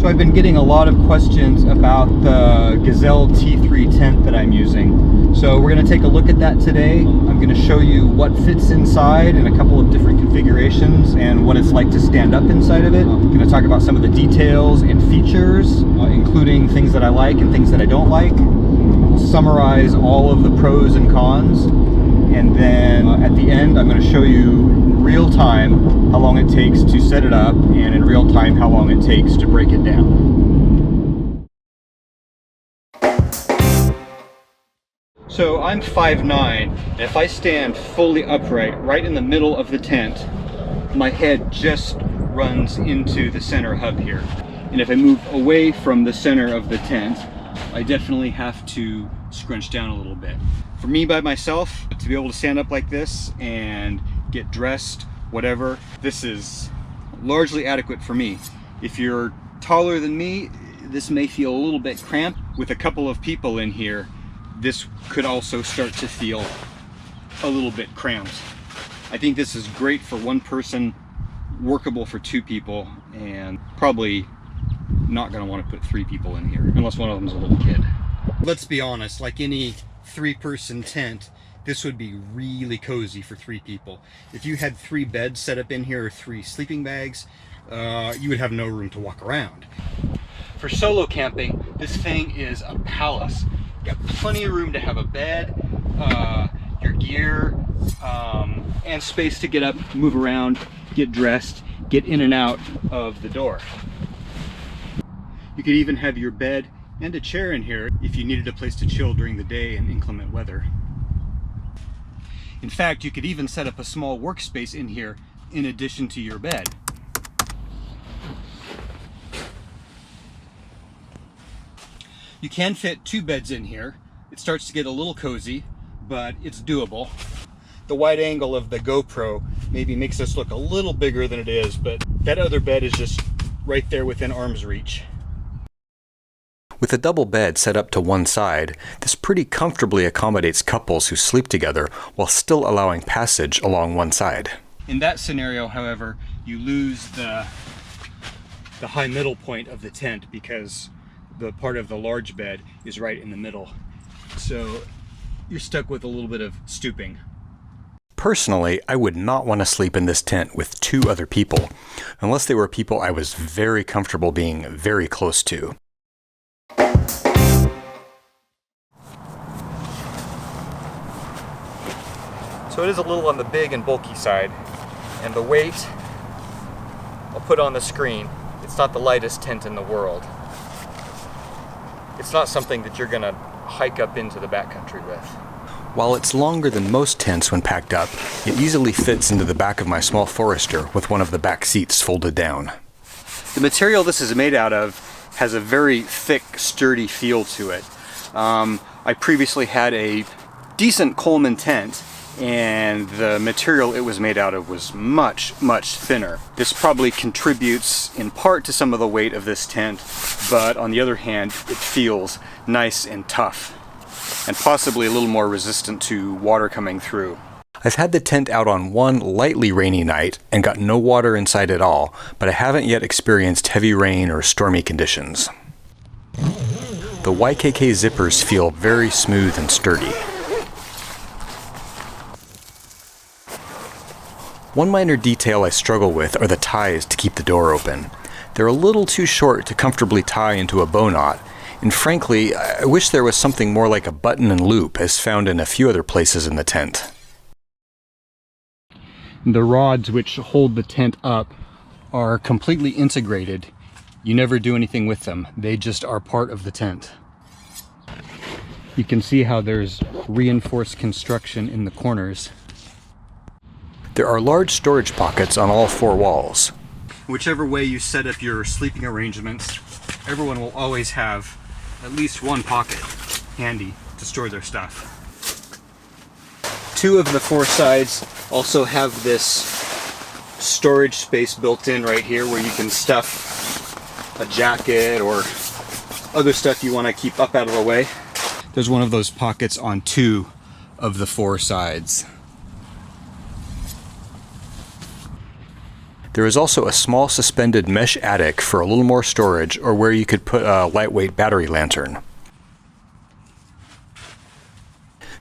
So I've been getting a lot of questions about the Gazelle T3 tent that I'm using. So we're going to take a look at that today. I'm going to show you what fits inside in a couple of different configurations and what it's like to stand up inside of it. I'm going to talk about some of the details and features, including things that I like and things that I don't like. We'll summarize all of the pros and cons. And then at the end, I'm going to show you in real time how long it takes to set it up, and in real time how long it takes to break it down. So I'm 5'9", and if I stand fully upright right in the middle of the tent, my head just runs into the center hub here. And if I move away from the center of the tent, I definitely have to scrunch down a little bit. For me by myself, to be able to stand up like this and get dressed, whatever, this is largely adequate for me. If you're taller than me, this may feel a little bit cramped. With a couple of people in here, this could also start to feel a little bit cramped. I think this is great for one person, workable for two people, and probably not going to want to put three people in here, unless one of them's a little kid. Let's be honest, like any three-person tent, this would be really cozy for three people. If you had 3 beds set up in here or 3 sleeping bags, you would have no room to walk around. For solo camping, this thing is a palace. You got plenty of room to have a bed, your gear, and space to get up, move around, get dressed, get in and out of the door. You could even have your bed and a chair in here if you needed a place to chill during the day in inclement weather. In fact, you could even set up a small workspace in here in addition to your bed. You can fit 2 beds in here. It starts to get a little cozy, but it's doable. The wide angle of the GoPro maybe makes this look a little bigger than it is, but that other bed is just right there within arm's reach. With a double bed set up to one side, this pretty comfortably accommodates couples who sleep together while still allowing passage along one side. In that scenario, however, you lose the high middle point of the tent because the part of the large bed is right in the middle. So you're stuck with a little bit of stooping. Personally, I would not want to sleep in this tent with 2 other people, unless they were people I was very comfortable being very close to. So it is a little on the big and bulky side, and the weight I'll put on the screen. It's not the lightest tent in the world. It's not something that you're gonna hike up into the backcountry with. While it's longer than most tents when packed up, it easily fits into the back of my small Forester with one of the back seats folded down. The material this is made out of has a very thick, sturdy feel to it. I previously had a decent Coleman tent, and the material it was made out of was much, much thinner. This probably contributes in part to some of the weight of this tent, but on the other hand, it feels nice and tough, and possibly a little more resistant to water coming through. I've had the tent out on one lightly rainy night and got no water inside at all, but I haven't yet experienced heavy rain or stormy conditions. The YKK zippers feel very smooth and sturdy. One minor detail I struggle with are the ties to keep the door open. They're a little too short to comfortably tie into a bow knot, and frankly, I wish there was something more like a button and loop as found in a few other places in the tent. The rods which hold the tent up are completely integrated. You never do anything with them. They just are part of the tent. You can see how there's reinforced construction in the corners. There are large storage pockets on all 4 walls. Whichever way you set up your sleeping arrangements, everyone will always have at least one pocket handy to store their stuff. 2 of the 4 sides also have this storage space built in right here where you can stuff a jacket or other stuff you want to keep up out of the way. There's one of those pockets on 2 of the 4 sides. There is also a small suspended mesh attic for a little more storage, or where you could put a lightweight battery lantern.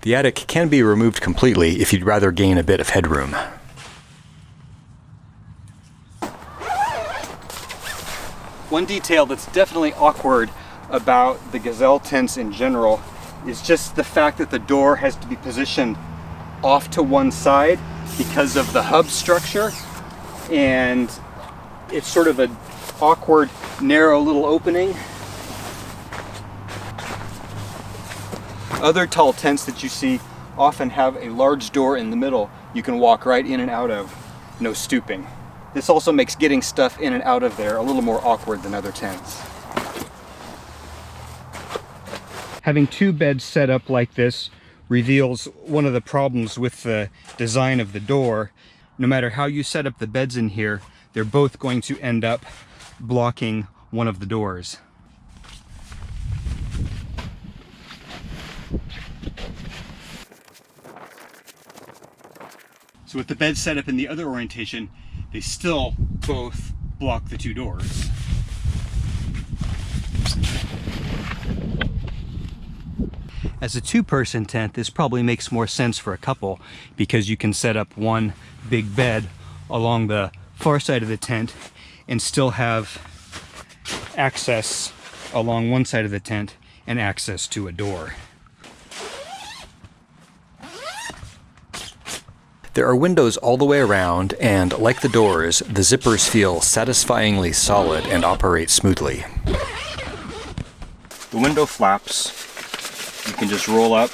The attic can be removed completely if you'd rather gain a bit of headroom. One detail that's definitely awkward about the Gazelle tents in general is just the fact that the door has to be positioned off to one side because of the hub structure, and it's sort of an awkward, narrow little opening. Other tall tents that you see often have a large door in the middle you can walk right in and out of, no stooping. This also makes getting stuff in and out of there a little more awkward than other tents. Having two beds set up like this reveals one of the problems with the design of the door. No matter how you set up the beds in here, they're both going to end up blocking one of the doors. So with the bed set up in the other orientation, they still both block the two doors. As a two-person tent, this probably makes more sense for a couple because you can set up one big bed along the far side of the tent and still have access along one side of the tent and access to a door. There are windows all the way around, and like the doors, the zippers feel satisfyingly solid and operate smoothly. The window flaps, you can just roll up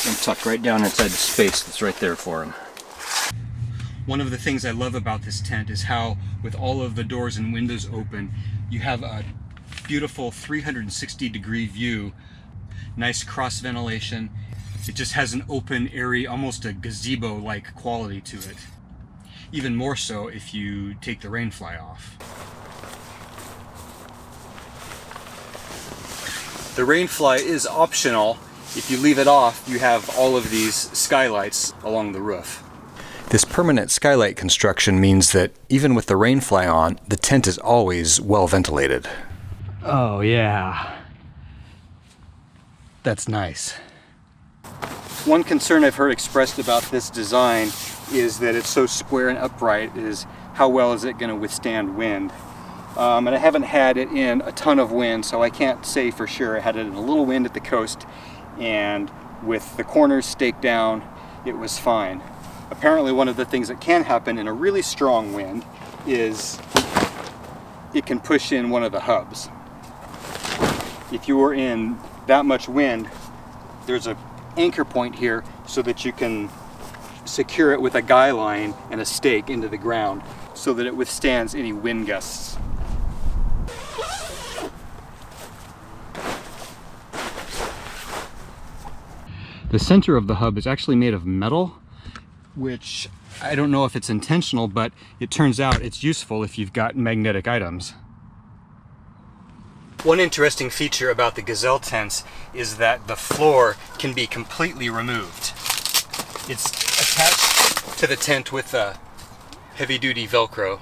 and tuck right down inside the space that's right there for them. One of the things I love about this tent is how, with all of the doors and windows open, you have a beautiful 360-degree view. Nice cross ventilation. It just has an open, airy, almost a gazebo-like quality to it. Even more so if you take the rainfly off. The rainfly is optional. If you leave it off, you have all of these skylights along the roof. This permanent skylight construction means that even with the rainfly on, the tent is always well ventilated. Oh yeah. That's nice. One concern I've heard expressed about this design is that it's so square and upright, is how well is it going to withstand wind. And I haven't had it in a ton of wind, so I can't say for sure. I had it in a little wind at the coast, and with the corners staked down, it was fine. Apparently one of the things that can happen in a really strong wind is it can push in one of the hubs. If you were in that much wind, there's an anchor point here so that you can secure it with a guy line and a stake into the ground so that it withstands any wind gusts. The center of the hub is actually made of metal, which I don't know if it's intentional, but it turns out it's useful if you've got magnetic items. One interesting feature about the Gazelle tents is that the floor can be completely removed. It's attached to the tent with a heavy-duty Velcro.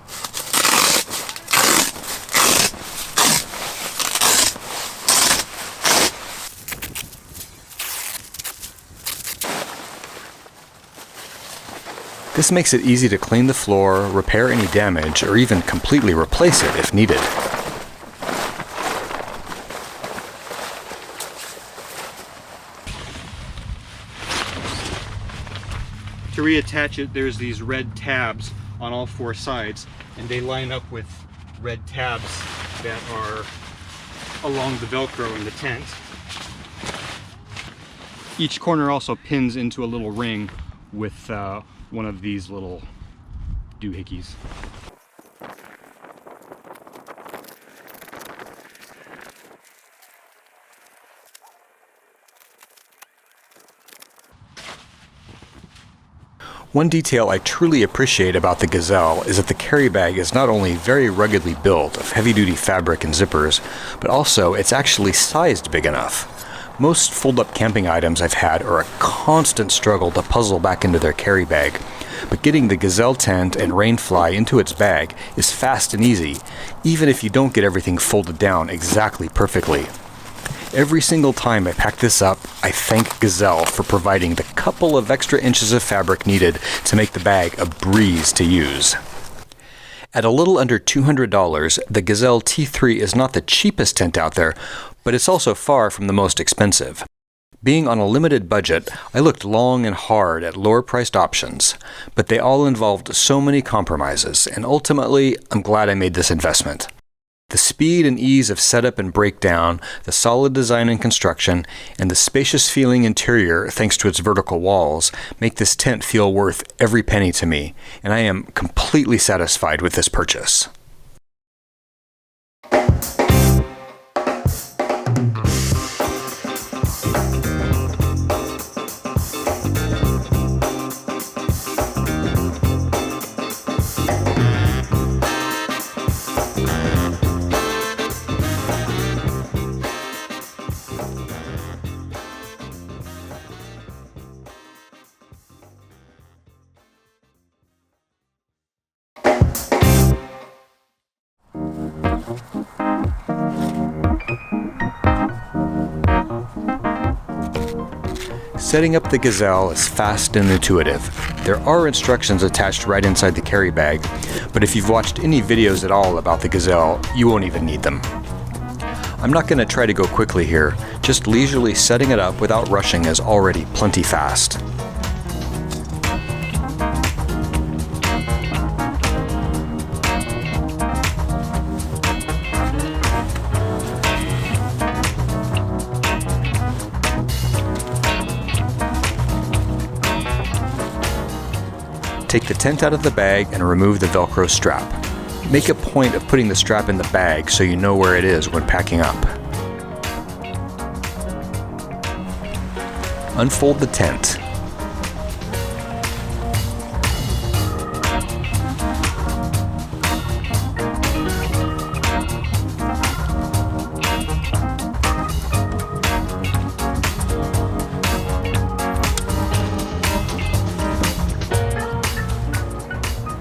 This makes it easy to clean the floor, repair any damage, or even completely replace it if needed. To reattach it, there's these red tabs on all four sides, and they line up with red tabs that are along the Velcro in the tent. Each corner also pins into a little ring with one of these little doohickeys. One detail I truly appreciate about the Gazelle is that the carry bag is not only very ruggedly built of heavy-duty fabric and zippers, but also it's actually sized big enough. Most fold-up camping items I've had are a constant struggle to puzzle back into their carry bag, but getting the Gazelle tent and Rainfly into its bag is fast and easy, even if you don't get everything folded down exactly perfectly. Every single time I pack this up, I thank Gazelle for providing the couple of extra inches of fabric needed to make the bag a breeze to use. At a little under $200, the Gazelle T3 is not the cheapest tent out there, but it's also far from the most expensive. Being on a limited budget, I looked long and hard at lower-priced options, but they all involved so many compromises, and ultimately, I'm glad I made this investment. The speed and ease of setup and breakdown, the solid design and construction, and the spacious feeling interior thanks to its vertical walls make this tent feel worth every penny to me, and I am completely satisfied with this purchase. Setting up the Gazelle is fast and intuitive. There are instructions attached right inside the carry bag, but if you've watched any videos at all about the Gazelle, you won't even need them. I'm not going to try to go quickly here, just leisurely setting it up without rushing is already plenty fast. Take the tent out of the bag and remove the Velcro strap. Make a point of putting the strap in the bag so you know where it is when packing up. Unfold the tent.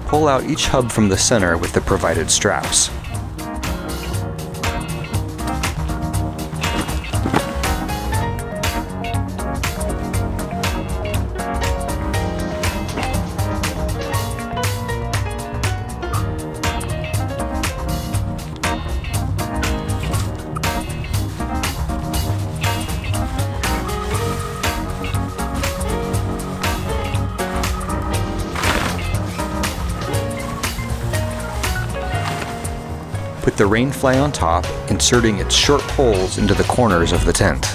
Pull out each hub from the center with the provided straps. Put the Rainfly on top, inserting its short holes into the corners of the tent.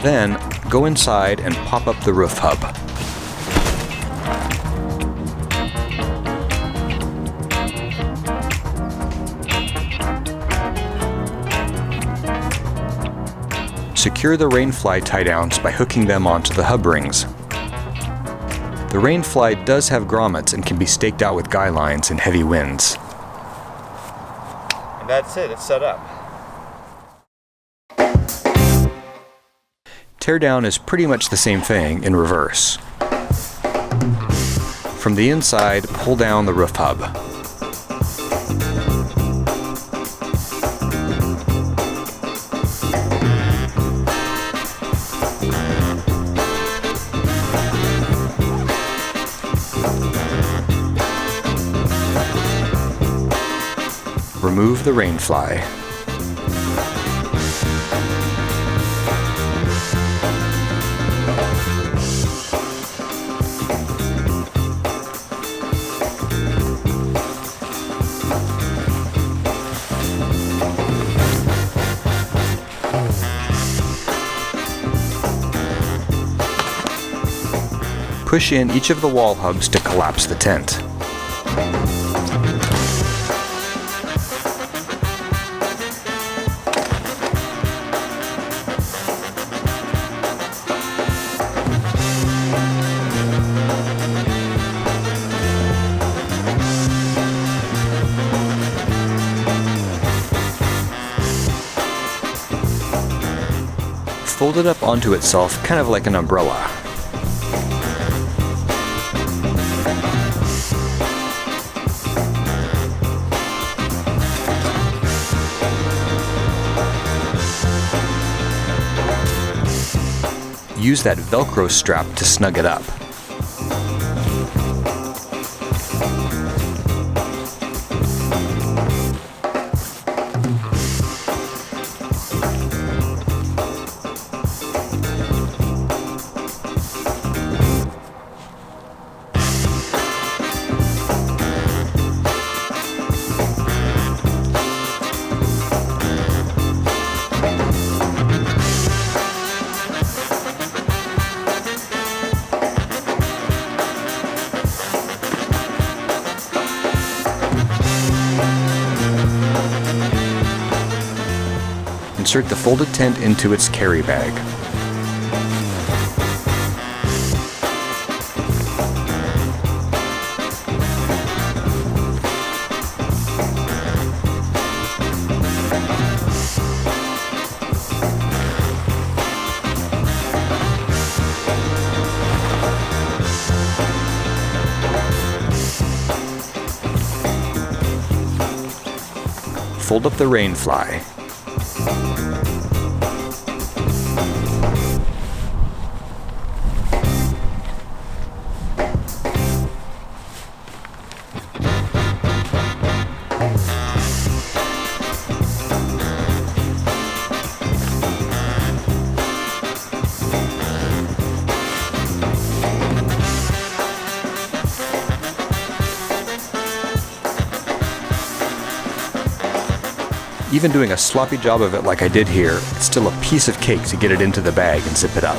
Then, go inside and pop up the roof hub. Secure the Rainfly tie-downs by hooking them onto the hub rings. The Rainfly does have grommets and can be staked out with guy lines in heavy winds. And that's it, it's set up. Teardown is pretty much the same thing in reverse. From the inside, pull down the roof hub. Remove the Rainfly. Push in each of the wall hubs to collapse the tent. Fold it up onto itself, kind of like an umbrella. Use that Velcro strap to snug it up. Insert the folded tent into its carry bag. Fold up the rain fly. Even doing a sloppy job of it like I did here, it's still a piece of cake to get it into the bag and zip it up.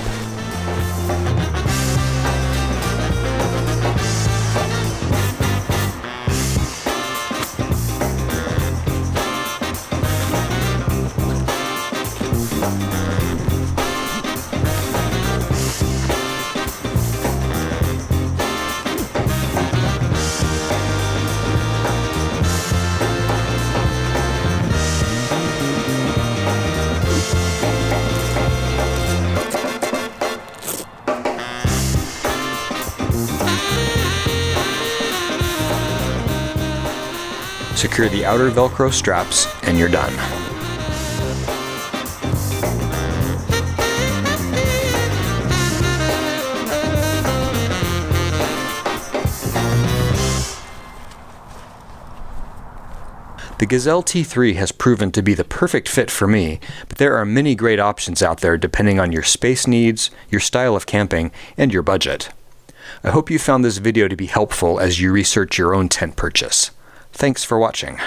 Secure the outer Velcro straps, and you're done. The Gazelle T3 has proven to be the perfect fit for me, but there are many great options out there depending on your space needs, your style of camping, and your budget. I hope you found this video to be helpful as you research your own tent purchase. Thanks for watching.